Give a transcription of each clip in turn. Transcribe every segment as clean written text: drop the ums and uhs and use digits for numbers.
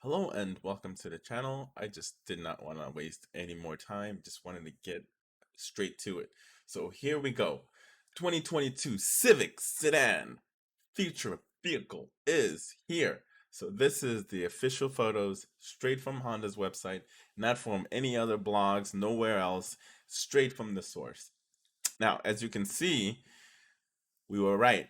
Hello and welcome to the channel. I just did not want to waste any more time, just wanted to get straight to it. So here we go. 2022 Civic sedan feature vehicle is here. So this is the official photos straight from Honda's website, not from any other blogs, nowhere else, straight from the source. Now, as you can see, we were right?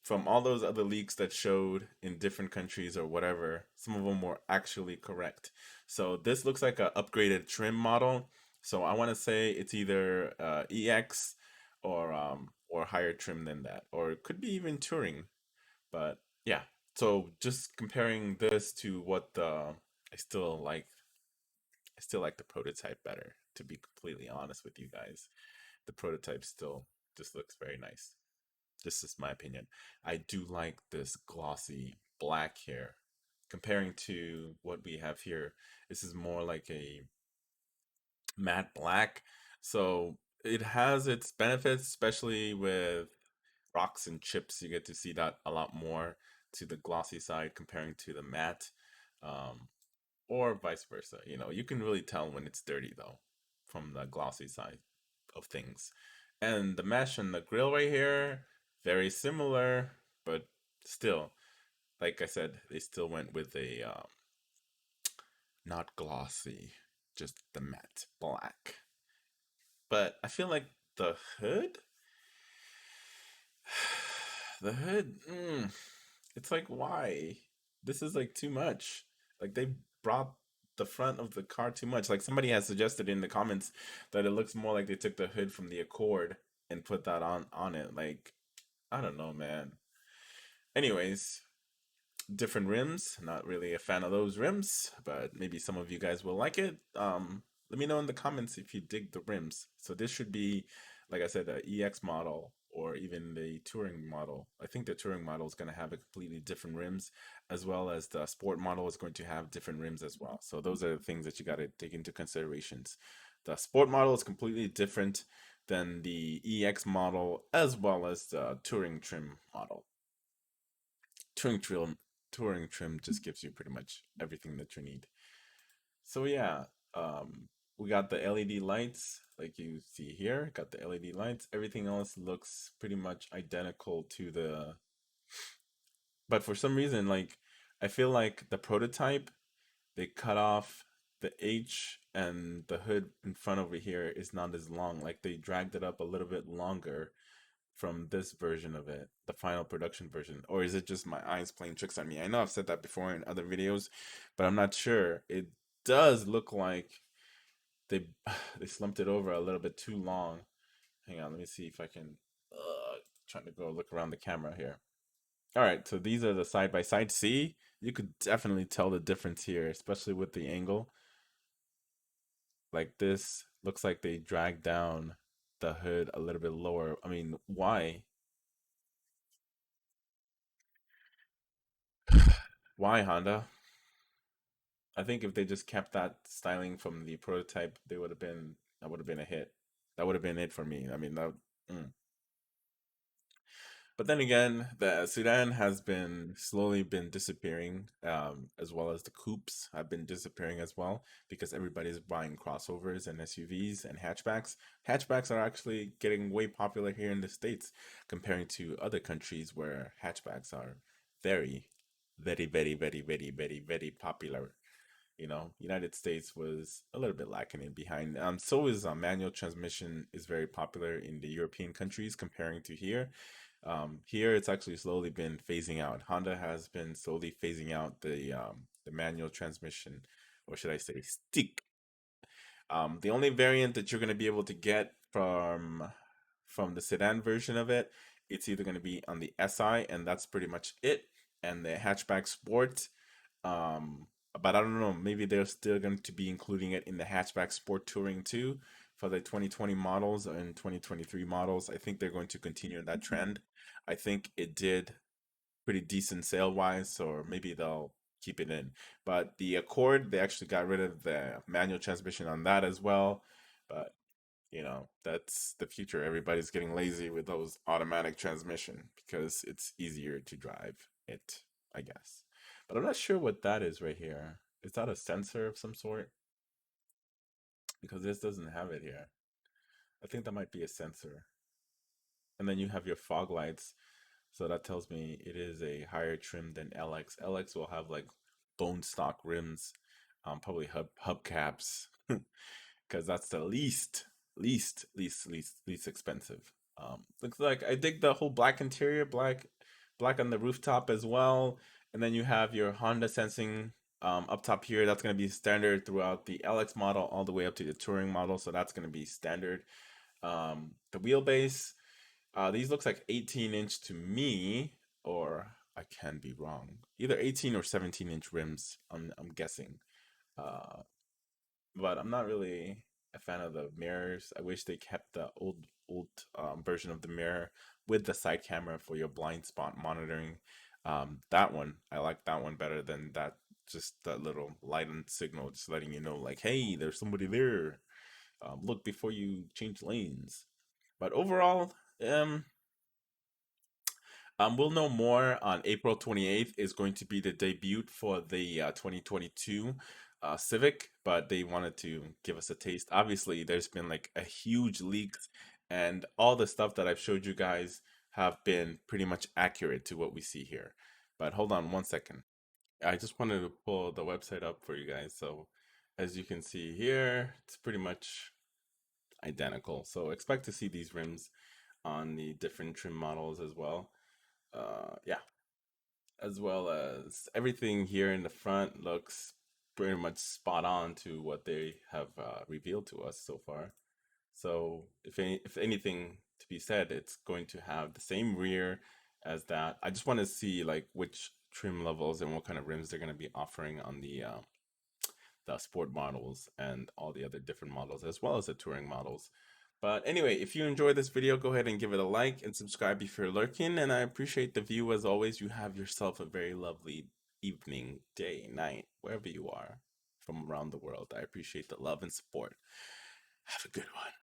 From all those other leaks that showed in different countries or whatever, some of them were actually correct. So this looks like an upgraded trim model. So I want to say it's either EX or higher trim than that, or it could be even touring. But yeah, so just comparing this to what the I still like I still like the prototype better, to be completely honest with you guys. The prototype still just looks very nice. This is my opinion. I do like this glossy black here. Comparing to what we have here, this is more like a matte black. So it has its benefits, especially with rocks and chips. You get to see that a lot more to the glossy side comparing to the matte, um, or vice versa. You can really tell when it's dirty though from the glossy side of things. And the mesh and the grill right here, very similar, but still, like I said, they still went with a not glossy, just the matte black. But I feel like the hood, it's like why? This is like too much. Like they brought the front of the car too much. Like somebody has suggested in the comments that it looks more like they took the hood from the Accord and put that on it. Like I don't know, man. Anyways, different rims. Not really a fan of those rims, but maybe some of you guys will like it. Let me know in the comments if you dig the rims. So this should be, like I said, a EX model or even the touring model. I think the touring model is going to have a completely different rims, as well as the sport model is going to have different rims as well. So those are the things that you got to take into considerations. The sport model is completely different than the EX model, as well as the touring trim model. touring trim touring trim just gives you pretty much everything that you need. So yeah, we got the LED lights like you see here. Got the LED lights. Everything else looks pretty much identical to the. But for some reason, like I feel like the prototype they cut off the H and the hood in front over here is not as long. Like they dragged it up a little bit longer from this version of it, the final production version? Or is it just my eyes playing tricks on me? I know I've said that before in other videos, but I'm not sure. It does look like they they slumped it over a little bit too long. Hang on, let me see if I can trying to go look around the camera here. All right, so these are the side by side. See, you could definitely tell the difference here, especially with the angle. Like this looks like they dragged down the hood a little bit lower. I mean, why? Why, Honda? I think if they just kept that styling from the prototype, they would have been that would have been a hit. That would have been it for me. I mean, that. mm. But then again, the sedan has been slowly been disappearing, as well as the coupes have been disappearing as well because everybody's buying crossovers and SUVs and hatchbacks. Hatchbacks are actually getting way popular here in the States comparing to other countries where hatchbacks are very, very popular. United States was a little bit lacking in behind. So is manual transmission is very popular in the European countries comparing to here. Here it's actually slowly been phasing out. Honda has been slowly phasing out the manual transmission, or should I say stick. The only variant that you're going to be able to get from the sedan version of it, it's either going to be on the SI, and that's pretty much it, and the hatchback sport. But I don't know, maybe they're still going to be including it in the hatchback sport touring too for the 2020 models and 2023 models. I think they're going to continue that trend. I think it did pretty decent sale wise, or maybe they'll keep it in. But the Accord, they actually got rid of the manual transmission on that as well. But that's the future. Everybody's getting lazy with those automatic transmission because it's easier to drive it, I guess. But I'm not sure what that is right here. Is that a sensor of some sort? Because this doesn't have it here. I think that might be a sensor. And then you have your fog lights. So that tells me it is a higher trim than LX. LX will have like bone stock rims, probably hubcaps, because that's the least expensive. Looks like I dig the whole black interior, black on the rooftop as well, and then you have your Honda sensing up top here. That's going to be standard throughout the LX model all the way up to the touring model, so that's going to be standard. The wheelbase, these looks like 18-inch to me, or I can be wrong. Either 18 or 17-inch rims. I'm guessing. Uh, but I'm not really a fan of the mirrors. I wish they kept the old version of the mirror with the side camera for your blind spot monitoring. That one, I like that one better than that. Just that little light and signal, just letting you know, like, hey, there's somebody there. Look before you change lanes. But overall, um, we'll know more on April 28th is going to be the debut for the 2022 Civic, but they wanted to give us a taste. Obviously, there's been like a huge leak, and all the stuff that I've showed you guys have been pretty much accurate to what we see here. But hold on one second. I just wanted to pull the website up for you guys. So as you can see here, it's pretty much identical. So expect to see these rims on the different trim models as well. Yeah, as well as everything here in the front looks pretty much spot on to what they have revealed to us so far. So if anything to be said, it's going to have the same rear as that. I just want to see like which trim levels and what kind of rims they're going to be offering on the sport models and all the other different models as well as the touring models. But anyway, if you enjoyed this video, go ahead and give it a like and subscribe if you're lurking. And I appreciate the view as always. You have yourself a very lovely evening, day, night, wherever you are from around the world. I appreciate the love and support. Have a good one.